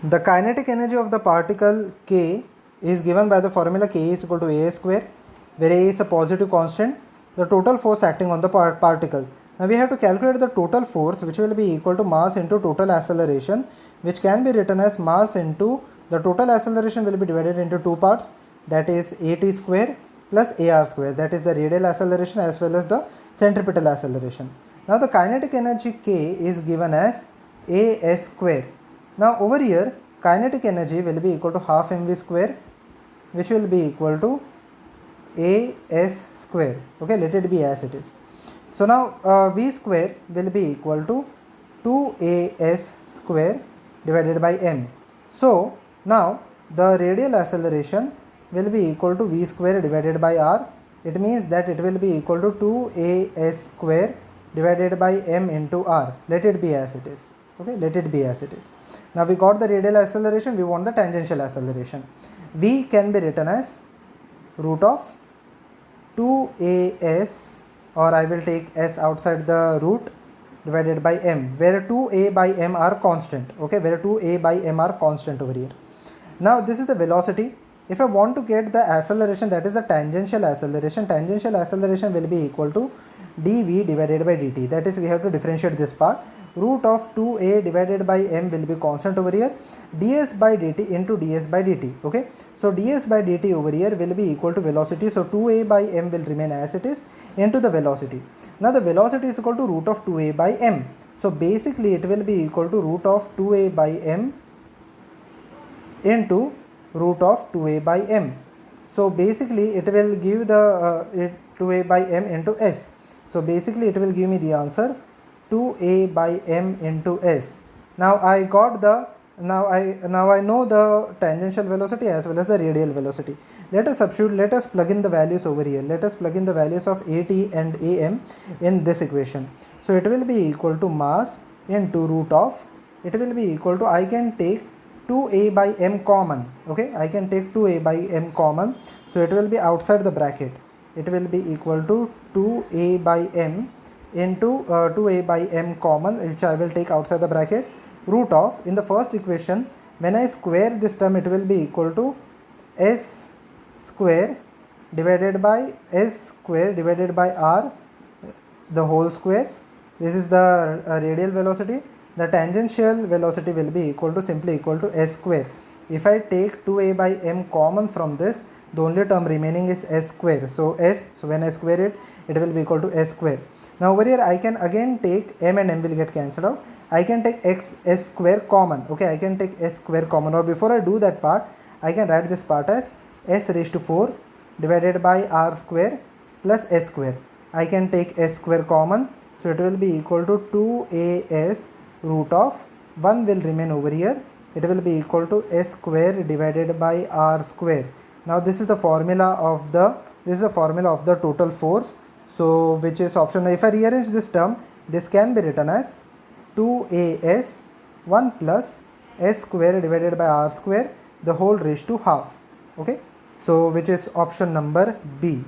The kinetic energy of the particle K is given by the formula K is equal to A square, where A is a positive constant, the total force acting on the particle. Now we have to calculate the total force, which will be equal to mass into total acceleration, which can be written as mass into the total acceleration will be divided into two parts, that is AT square plus AR square, that is the radial acceleration as well as the centripetal acceleration. Now the kinetic energy K is given as AS square. Now over here kinetic energy will be equal to half mv square, which will be equal to as square. Okay, let it be as it is. So now v square will be equal to 2as square divided by m. So now the radial acceleration will be equal to v square divided by r. It means that it will be equal to 2as square divided by m into r. Let it be as it is. Okay, let it be as it is. Now we got the radial acceleration, we want the tangential acceleration. V can be written as root of 2as, or I will take s outside the root, divided by m, where 2a by m are constant. Okay, where 2a by m are constant over here. Now this is the velocity. If I want to get the acceleration, that is the tangential acceleration will be equal to dv divided by dt. That is, we have to differentiate this part. Root of 2a divided by m will be constant over here, ds by dt into ds by dt. Okay, so ds by dt over here will be equal to velocity, so 2a by m will remain as it is into the velocity. Now the velocity is equal to root of 2a by m, so basically it will be equal to root of 2a by m into root of 2a by m. So basically it will give the 2a by m into s. So basically it will give me the answer 2a by m into s. Now I got the now I know the tangential velocity as well as the radial velocity. Let us substitute, let us plug in the values over here. Let us plug in the values of at and am in this equation. So it will be equal to mass into root of, it will be equal to, I can take 2a by m common. Okay, I can take 2a by m common, so it will be outside the bracket. It will be equal to 2a by m into 2a by m common, which I will take outside the bracket, root of, in the first equation when I square this term, it will be equal to s square divided by r the whole square. This is the radial velocity. The tangential velocity will be equal to, simply equal to s square. If I take 2a by m common from this, the only term remaining is s square. So when I square it, it will be equal to s square. Now over here I can again take m and m will get cancelled out. I can take s square common. Okay, I can take s square common, or before I do that part, I can write this part as s raised to 4 divided by r square plus s square. I can take s square common, so it will be equal to 2as root of 1 will remain over here. It will be equal to s square divided by r square. Now this is the formula of the total force. So which is option. If I rearrange this term, this can be written as 2as 1 plus s square divided by r square the whole raised to half. Okay, so which is option number B.